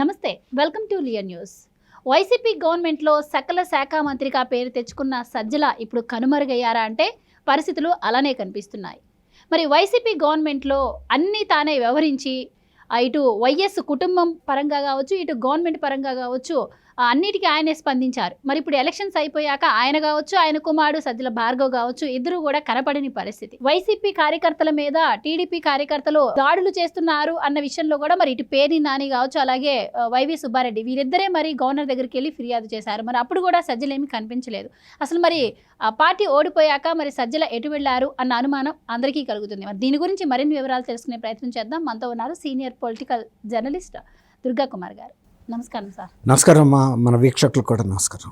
నమస్తే, welcome to Lear news. YCP గవర్నమెంట్లో సకల శాఖ మంత్రిగా పేరు తెచ్చుకున్న సజ్జల ఇప్పుడు కనుమరుగయ్యారా అంటే పరిస్థితులు అలానే కనిపిస్తున్నాయి. మరి వైసీపీ గవర్నమెంట్లో అన్నీ తానే వ్యవహరించి ఇటు వైఎస్ కుటుంబం పరంగా కావచ్చు, ఇటు గవర్నమెంట్ పరంగా కావచ్చు, అన్నిటికీ ఆయనే స్పందించారు. మరి ఇప్పుడు ఎలక్షన్స్ అయిపోయాక ఆయన కావచ్చు, ఆయన కుమారుడు సజ్జల భార్గవ్ కావచ్చు, ఇద్దరు కూడా కనపడని పరిస్థితి. వైసీపీ కార్యకర్తల మీద టీడీపీ కార్యకర్తలు దాడులు చేస్తున్నారు అన్న విషయంలో కూడా మరి ఇటు పేర్ని నాని కావచ్చు, అలాగే వైవి సుబ్బారెడ్డి వీరిద్దరే మరి గవర్నర్ దగ్గరికి వెళ్ళి ఫిర్యాదు చేశారు. మరి అప్పుడు కూడా సజ్జలు ఏమీ కనిపించలేదు. అసలు మరి పార్టీ ఓడిపోయాక మరి సజ్జల ఎటు వెళ్లారు అన్న అనుమానం అందరికీ కలుగుతుంది. మరి దీని గురించి మరిన్ని వివరాలు తెలుసుకునే ప్రయత్నం చేద్దాం. మనతో ఉన్నారు senior political journalist Durga Kumar గారు. నమస్కారం సార్. నమస్కారం అమ్మా, మన వీక్షకులకు కూడా నమస్కారం.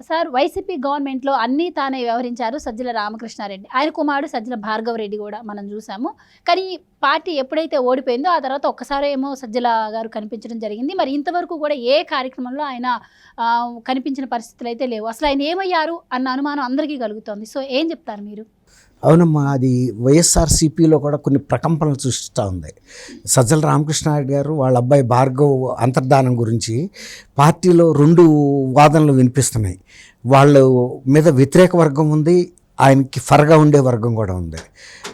సార్, వైసీపీ గవర్నమెంట్లో అన్నీ తానే వ్యవహరించారు సజ్జల రామకృష్ణారెడ్డి, ఆయన కుమారుడు సజ్జల భార్గవ్ రెడ్డి కూడా మనం చూసాము. కానీ పార్టీ ఎప్పుడైతే ఓడిపోయిందో ఆ తర్వాత ఒక్కసారి ఏమో సజ్జల గారు కనిపించడం జరిగింది. మరి ఇంతవరకు కూడా ఏ కార్యక్రమంలో ఆయన కనిపించిన పరిస్థితులు అయితే లేవు. అసలు ఆయన ఏమయ్యారు అన్న అనుమానం అందరికీ కలుగుతోంది. సో ఏం చెప్తారు మీరు? అవునమ్మా, అది వైఎస్ఆర్సీపీలో కూడా కొన్ని ప్రకంపనలు సృష్టిస్తూ ఉంది. సజ్జల రామకృష్ణారెడ్డి గారు వాళ్ళ అబ్బాయి భార్గవ్ అంతర్ధానం గురించి పార్టీలో రెండు వాదనలు వినిపిస్తున్నాయి. వాళ్ళ మీద వ్యతిరేక వర్గం ఉంది, ఆయనకి ఫర్గా ఉండే వర్గం కూడా ఉంది.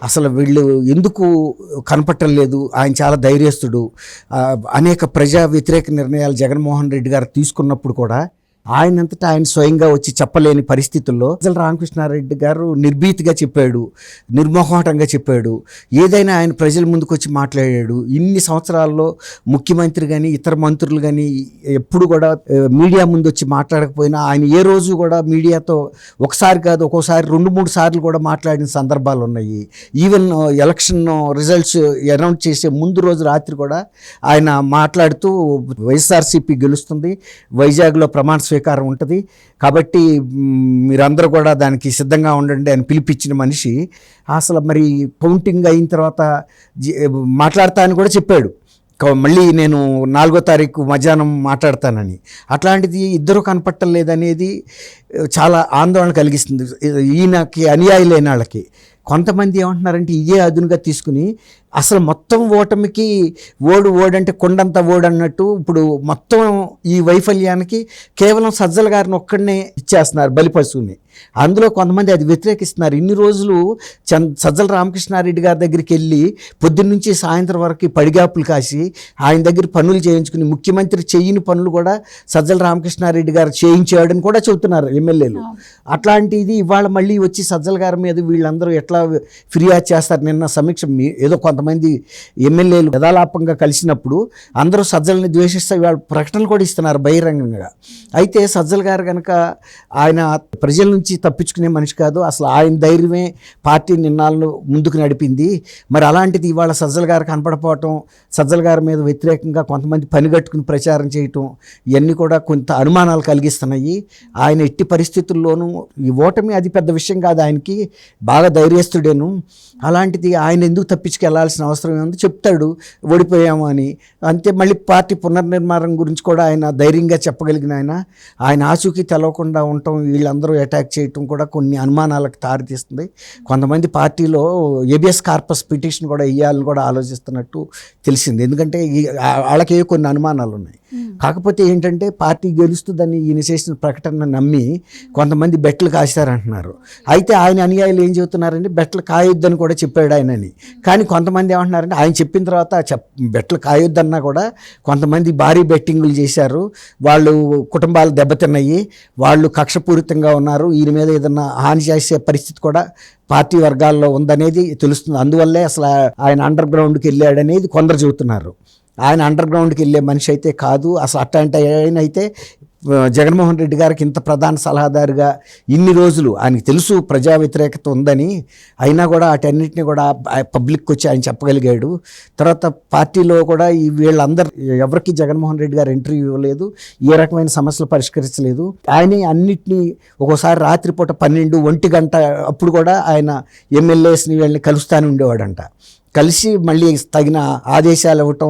అసలు వీళ్ళు ఎందుకు కనపట్టలేదు, ఆయన చాలా ధైర్యస్తుడు, అనేక ప్రజా వ్యతిరేక నిర్ణయాలు జగన్మోహన్ రెడ్డి గారు తీసుకున్నప్పుడు కూడా ఆయనంతటా ఆయన స్వయంగా వచ్చి చెప్పలేని పరిస్థితుల్లో సజ్జల రామకృష్ణారెడ్డి గారు నిర్భీతిగా చెప్పాడు, నిర్మోహమాటంగా చెప్పాడు. ఏదైనా ఆయన ప్రజల ముందుకు వచ్చి మాట్లాడాడు. ఇన్ని సంవత్సరాల్లో ముఖ్యమంత్రి కానీ ఇతర మంత్రులు కానీ ఎప్పుడు కూడా మీడియా ముందు వచ్చి మాట్లాడకపోయినా ఆయన ఏ రోజు కూడా మీడియాతో ఒకసారి కాదు ఒక్కోసారి 2-3 సార్లు కూడా మాట్లాడిన సందర్భాలు ఉన్నాయి. ఈవెన్ ఎలక్షన్ రిజల్ట్స్ అనౌన్స్ చేసే ముందు రోజు రాత్రి కూడా ఆయన మాట్లాడుతూ వైఎస్ఆర్సీపీ గెలుస్తుంది, వైజాగ్లో ప్రమాణ స్వీకారం ఉంటుంది కాబట్టి మీరందరూ కూడా దానికి సిద్ధంగా ఉండండి అని పిలిపించిన మనిషి అసలు మరి కౌంటింగ్ అయిన తర్వాత మాట్లాడతా అని కూడా చెప్పాడు. మళ్ళీ నేను 4వ తారీఖు మధ్యాహ్నం మాట్లాడతానని. అట్లాంటిది ఇద్దరు కనపట్టలేదనేది చాలా ఆందోళన కలిగిస్తుంది ఈయనకి అనుయాయులైన వాళ్ళకి. కొంతమంది ఏమంటున్నారంటే ఇదే అదునుగా తీసుకుని అసలు మొత్తం ఓటమికి ఓడంటే కొండంత ఓడన్నట్టు ఇప్పుడు మొత్తం ఈ వైఫల్యానికి కేవలం సజ్జల గారిని ఒక్కడనే ఇచ్చేస్తున్నారు బలిపశువుని. అందులో కొంతమంది అది వ్యతిరేకిస్తున్నారు. ఇన్ని రోజులు సజ్జల రామకృష్ణారెడ్డి గారి దగ్గరికి వెళ్ళి పొద్దున్నుంచి సాయంత్రం వరకు పడిగాపులు కాసి ఆయన దగ్గర పనులు చేయించుకుని ముఖ్యమంత్రి చేయని పనులు కూడా సజ్జల రామకృష్ణారెడ్డి గారు చేయించాడని కూడా చెబుతున్నారు ఎమ్మెల్యేలు. అట్లాంటిది ఇవాళ మళ్ళీ వచ్చి సజ్జల గారి మీద వీళ్ళందరూ ఎట్లా ఫిర్యాదు చేస్తారు? నిన్న సమీక్ష ఏదో కొంతమంది ఎమ్మెల్యేలు యథాలాపంగా కలిసినప్పుడు అందరూ సజ్జలని ద్వేషిస్తే వాళ్ళ ప్రకటనలు కూడా ఇస్తున్నారు బహిరంగంగా. అయితే సజ్జల గారు కనుక ఆయన ప్రజల నుంచి తప్పించుకునే మనిషి కాదు, అసలు ఆయన ధైర్యమే పార్టీ నిన్నాళ్ళు ముందుకు నడిపింది. మరి అలాంటిది ఇవాళ సజ్జల గారు కనపడపోవటం, సజ్జల గారి మీద వ్యతిరేకంగా కొంతమంది పనిగట్టుకుని ప్రచారం చేయటం ఇవన్నీ కూడా కొంత అనుమానాలు కలిగిస్తున్నాయి. ఆయన ఎట్టి పరిస్థితుల్లోనూ ఈ ఓటమి అది పెద్ద విషయం కాదు, ఆయనకి బాగా ధైర్యస్తుడేను. అలాంటిది ఆయన ఎందుకు తప్పించుకెళ్లాల్సిన అవసరం ఏముంది? చెప్తాడు ఓడిపోయాము అని, అంతే. మళ్ళీ పార్టీ పునర్నిర్మాణం గురించి కూడా ఆయన ధైర్యంగా చెప్పగలిగిన ఆయన ఆచూకీ తెలవకుండా ఉండటం, వీళ్ళందరూ అటాక్ చేయటం కూడా కొన్ని అనుమానాలకు దారితీస్తుంది. కొంతమంది పార్టీలో ఏబిఎస్ కార్పస్ పిటిషన్ కూడా వేయాలని కూడా ఆలోచిస్తున్నట్టు తెలిసింది. ఎందుకంటే వాళ్ళకే కొన్ని అనుమానాలు ఉన్నాయి. కాకపోతే ఏంటంటే పార్టీ గెలుస్తుందని ఈయన చేసిన ప్రకటన నమ్మి కొంతమంది బెట్లు కాశారంటున్నారు. అయితే ఆయన అనుయాయులు ఏం చెబుతున్నారంటే బెట్లు కాయొద్దని కూడా చెప్పాడు ఆయనని. కానీ కొంతమంది ఏమంటున్నారంటే ఆయన చెప్పిన తర్వాత బెట్లు కాయొద్దన్నా కూడా కొంతమంది భారీ బెట్టింగులు చేశారు, వాళ్ళు కుటుంబాలు దెబ్బతిన్నాయి, వాళ్ళు కక్షపూరితంగా ఉన్నారు, ఈయన మీద ఏదన్నా హాని చేసే పరిస్థితి కూడా పార్టీ వర్గాల్లో ఉందనేది తెలుస్తుంది. అందువల్లే అసలు ఆయన అండర్ గ్రౌండ్కి వెళ్ళాడనేది కొందరు చెబుతున్నారు. ఆయన అండర్ గ్రౌండ్కి వెళ్ళే మనిషి అయితే కాదు. అసలు అట్లాంటి ఆయన అయితే జగన్మోహన్ రెడ్డి గారికి ఇంత ప్రధాన సలహాదారుగా ఇన్ని రోజులు ఆయనకి తెలుసు ప్రజా వ్యతిరేకత ఉందని, అయినా కూడా వాటన్నిటిని కూడా పబ్లిక్కి వచ్చి ఆయన చెప్పగలిగాడు. తర్వాత పార్టీలో కూడా ఈ వీళ్ళందరూ ఎవరికి జగన్మోహన్ రెడ్డి గారు ఇంటర్వ్యూ ఇవ్వలేదు, ఏ రకమైన సమస్యలు పరిష్కరించలేదు. ఆయనే అన్నిటినీ ఒక్కోసారి రాత్రిపూట 12-1 గంట అప్పుడు కూడా ఆయన ఎమ్మెల్యేస్ని వీళ్ళని కలుస్తానే ఉండేవాడంట. కలిసి మళ్ళీ తగిన ఆదేశాలు ఇవ్వటం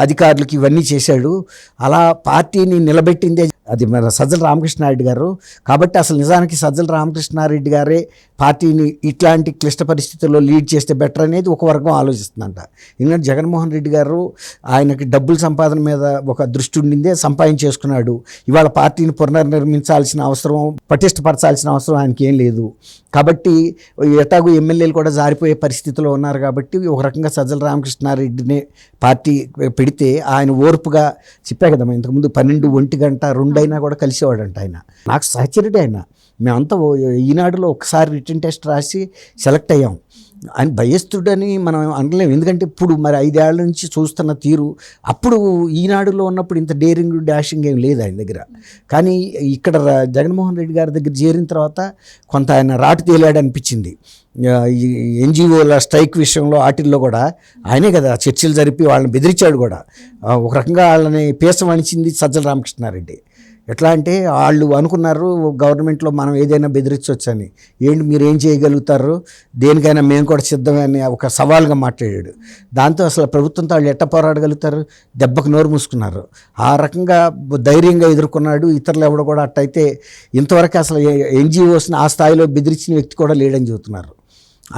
అధికారులకి ఇవన్నీ చేశాడు. అలా పార్టీని నిలబెట్టిందే అది మన సజ్జల రామకృష్ణారెడ్డి గారు. కాబట్టి అసలు నిజానికి సజ్జల రామకృష్ణారెడ్డి గారే పార్టీని ఇట్లాంటి క్లిష్ట పరిస్థితుల్లో లీడ్ చేస్తే బెటర్ అనేది ఒక వర్గం ఆలోచిస్తుందంట. ఎందుకంటే జగన్మోహన్ రెడ్డి గారు ఆయనకి డబ్బుల సంపాదన మీద ఒక దృష్టి ఉండిందే సంపాదించేసుకున్నాడు. ఇవాళ పార్టీని పునర్నిర్మించాల్సిన అవసరం, పటిష్టపరచాల్సిన అవసరం ఆయనకి ఏం లేదు. కాబట్టి ఎటాగు ఎమ్మెల్యేలు కూడా జారిపోయే పరిస్థితిలో ఉన్నారు. కాబట్టి ఒక రకంగా సజ్జల రామకృష్ణారెడ్డిని పార్టీ పెడితే ఆయన ఓర్పుగా చెప్పా కదమ్మా ఇంతకుముందు 12, 1 గంట 2 అయినా కూడా కలిసేవాడంట ఆయన. నాకు సహచరుడే ఆయన. మేమంతా ఈనాడులో ఒకసారి రిటర్న్ టెస్ట్ రాసి సెలెక్ట్ అయ్యాం. ఆయన భయస్థుడని మనం అనలేము. ఎందుకంటే ఇప్పుడు మరి 5 ఏళ్ల నుంచి చూస్తున్న తీరు, అప్పుడు ఈనాడులో ఉన్నప్పుడు ఇంత డేరింగ్ డాషింగ్ ఏం లేదు ఆయన దగ్గర. కానీ ఇక్కడ జగన్మోహన్ రెడ్డి గారి దగ్గర చేరిన తర్వాత కొంత ఆయన రాటు తేలాడు అనిపించింది. ఈ ఎన్జిఓల స్ట్రైక్ విషయంలో వాటిల్లో కూడా ఆయనే కదా చర్చలు జరిపి వాళ్ళని బెదిరించాడు కూడా. ఒక రకంగా వాళ్ళని పీసమణిచింది సజ్జల రామకృష్ణారెడ్డి. ఎట్లా అంటే వాళ్ళు అనుకున్నారు గవర్నమెంట్లో మనం ఏదైనా బెదిరించవచ్చని. ఏంటి మీరు ఏం చేయగలుగుతారు, దేనికైనా మేము కూడా సిద్ధమే అని ఒక సవాల్గా మాట్లాడాడు. దాంతో అసలు ప్రభుత్వంతో వాళ్ళు ఎట్ట పోరాడగలుగుతారు, దెబ్బకు నోరు మూసుకున్నారు. ఆ రకంగా ధైర్యంగా ఎదుర్కొన్నాడు. ఇతరులు ఎవడో కూడా అట్టయితే ఇంతవరకు అసలు ఎన్జిఓస్ని ఆ స్థాయిలో బెదిరించిన వ్యక్తి కూడా లేడని చెబుతున్నారు.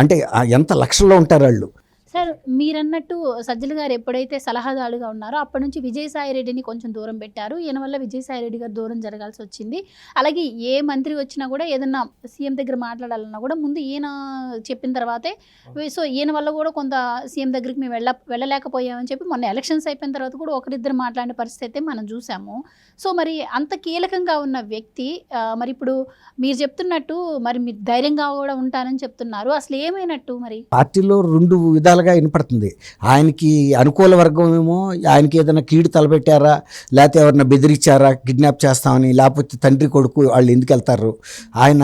అంటే ఎంత లక్షల్లో ఉంటారు వాళ్ళు. సార్ మీరన్నట్టు సజ్జల గారు ఎప్పుడైతే సలహాదారుగా ఉన్నారో అప్పటి నుంచి విజయసాయి రెడ్డిని కొంచెం దూరం పెట్టారు. ఈయన వల్ల విజయసాయి రెడ్డి గారు దూరం జరగాల్సి వచ్చింది. అలాగే ఏ మంత్రి వచ్చినా కూడా ఏదన్నా సీఎం దగ్గర మాట్లాడాలన్నా కూడా ముందు ఈయన చెప్పిన తర్వాతే. సో ఈయన వల్ల కూడా కొంత సీఎం దగ్గరికి మేము వెళ్ళలేకపోయామని చెప్పి మొన్న ఎలక్షన్స్ అయిపోయిన తర్వాత కూడా ఒకరిద్దరు మాట్లాడిన పరిస్థితి అయితే మనం చూసాము. సో మరి అంత కీలకంగా ఉన్న వ్యక్తి మరి ఇప్పుడు మీరు చెప్తున్నట్టు మరి మీరు ధైర్యంగా కూడా ఉంటారని చెప్తున్నారు. అసలు ఏమైనట్టు మరి? పార్టీలో 2 విధాలుగా వినపడుతుంది. ఆయనకి అనుకూల వర్గం ఏమో ఆయనకి ఏదైనా కీడు తలపెట్టారా, లేకపోతే ఎవరైనా బెదిరించారా, కిడ్నాప్ చేస్తామని, లేకపోతే తండ్రి కొడుకు వాళ్ళు ఎందుకు వెళ్తారు. ఆయన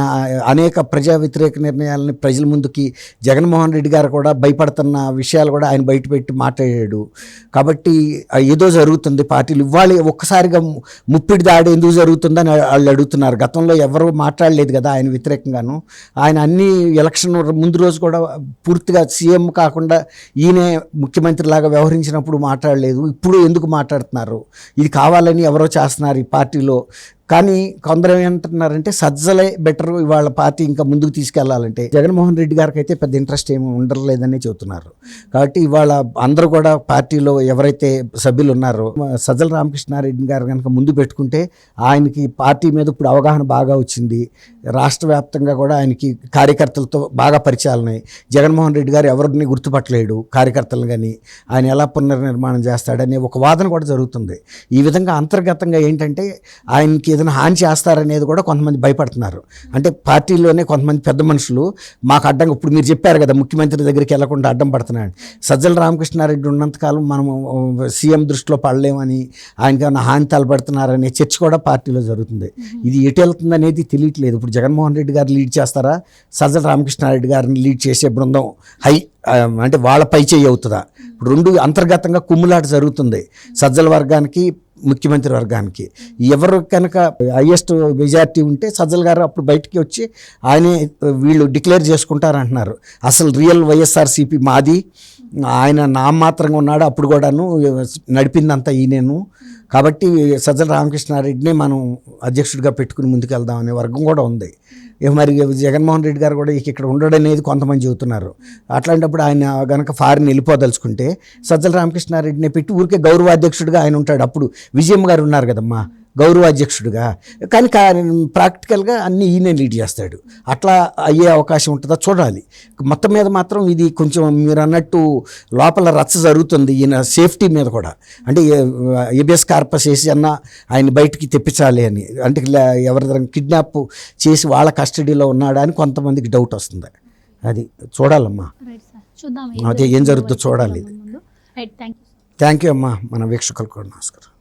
అనేక ప్రజా వ్యతిరేక నిర్ణయాలని ప్రజల ముందుకి జగన్మోహన్ రెడ్డి గారు కూడా భయపడుతున్న విషయాలు కూడా ఆయన బయటపెట్టి మాట్లాడాడు. కాబట్టి ఏదో జరుగుతుంది పార్టీలు. ఇవాళ ఒక్కసారిగా ముప్పిడి దాడి ఎందుకు జరుగుతుందని వాళ్ళు అడుగుతున్నారు. గతంలో ఎవరు మాట్లాడలేదు కదా ఆయన వ్యతిరేకంగాను. ఆయన అన్ని ఎలక్షన్ ముందు రోజు కూడా పూర్తిగా సీఎం కాకుండా ఈయనే ముఖ్యమంత్రిలాగా వ్యవహరించినప్పుడు మాట్లాడలేదు. ఇప్పుడు ఎందుకు మాట్లాడుతున్నారు? ఇది కావాలని ఎవరో చేస్తున్నారు ఈ పార్టీలో. కానీ కొందరు ఏమంటున్నారంటే సజ్జలే బెటర్ ఇవాళ పార్టీ ఇంకా ముందుకు తీసుకెళ్లాలంటే. జగన్మోహన్ రెడ్డి గారికి అయితే పెద్ద ఇంట్రెస్ట్ ఏమి ఉండలేదని చెబుతున్నారు. కాబట్టి ఇవాళ అందరూ కూడా పార్టీలో ఎవరైతే సభ్యులు ఉన్నారో సజ్జల రామకృష్ణారెడ్డి గారు కనుక ముందు పెట్టుకుంటే ఆయనకి పార్టీ మీద ఇప్పుడు అవగాహన బాగా వచ్చింది. రాష్ట్ర వ్యాప్తంగా కూడా ఆయనకి కార్యకర్తలతో బాగా పరిచయాలు ఉన్నాయి. జగన్మోహన్ రెడ్డి గారు ఎవరిని గుర్తుపట్టలేడు కార్యకర్తలు కానీ, ఆయన ఎలా పునర్నిర్మాణం చేస్తాడనే ఒక వాదన కూడా జరుగుతుంది. ఈ విధంగా అంతర్గతంగా ఏంటంటే ఆయనకి ఏదైనా హాని చేస్తారనేది కూడా కొంతమంది భయపడుతున్నారు. అంటే పార్టీలోనే కొంతమంది పెద్ద మనుషులు మాకు అడ్డం, ఇప్పుడు మీరు చెప్పారు కదా ముఖ్యమంత్రి దగ్గరికి వెళ్లకుండా అడ్డం పడుతున్నాడు. సజ్జల రామకృష్ణారెడ్డి ఉన్నంతకాలం మనము సీఎం దృష్టిలో పడలేమని, ఆయనకి ఏమైనా హాని తలపడుతున్నారనే చర్చ కూడా పార్టీలో జరుగుతుంది. ఇది ఎటు వెళ్తుంది అనేది తెలియట్లేదు. ఇప్పుడు జగన్మోహన్ రెడ్డి గారు లీడ్ చేస్తారా, సజ్జల రామకృష్ణారెడ్డి గారిని లీడ్ చేసే బృందం అంటే వాళ్ళ పై చేయి అవుతుందా? ఇప్పుడు 2 అంతర్గతంగా కుమ్ములాట జరుగుతుంది సజ్జల వర్గానికి, ముఖ్యమంత్రి వర్గానికి. ఎవరు కనుక హైయెస్ట్ మెజారిటీ ఉంటే సజ్జల గారు అప్పుడు బయటికి వచ్చి ఆయనే వీళ్ళు డిక్లేర్ చేసుకుంటారంటున్నారు. అసలు రియల్ వైఎస్ఆర్సీపీ మాది, ఆయన నామమాత్రంగా ఉన్నాడు, అప్పుడు కూడాను నడిపిందంతా ఈయనేను. కాబట్టి సజ్జల రామకృష్ణారెడ్డిని మనం అధ్యక్షుడిగా పెట్టుకుని ముందుకు వెళ్దామనే వర్గం కూడా ఉంది. మరి జగన్మోహన్ రెడ్డి గారు కూడా ఇక్కడ ఉండడనేది కొంతమంది చెబుతున్నారు. అట్లాంటప్పుడు ఆయన కనుక ఫారిన్ వెళ్ళిపోదలుచుకుంటే సజ్జల రామకృష్ణారెడ్డిని పెట్టి ఊరికే గౌరవాధ్యక్షుడిగా ఆయన ఉంటాడు. అప్పుడు విజయమ్మ గారు ఉన్నారు కదమ్మా గౌరవాధ్యక్షుడిగా. కానీ ప్రాక్టికల్గా అన్నీ ఈయనే లీడ్ చేస్తాడు. అట్లా అయ్యే అవకాశం ఉంటుందా చూడాలి. మొత్తం మీద మాత్రం ఇది కొంచెం మీరు అన్నట్టు లోపల రచ్చ జరుగుతుంది ఈయన సేఫ్టీ మీద కూడా. అంటే ఏబిఎస్ కార్పస్ వేసి అన్న ఆయన బయటికి తెప్పించాలి అని, అంటే ఎవరి కిడ్నాప్ చేసి వాళ్ళ కస్టడీలో ఉన్నాడా అని కొంతమందికి డౌట్ వస్తుంది. అది చూడాలమ్మా, అదే ఏం జరుగుతుందో చూడాలి. థ్యాంక్ యూ థ్యాంక్ యూ అమ్మా. మన వీక్షకులకు కూడా నమస్కారం.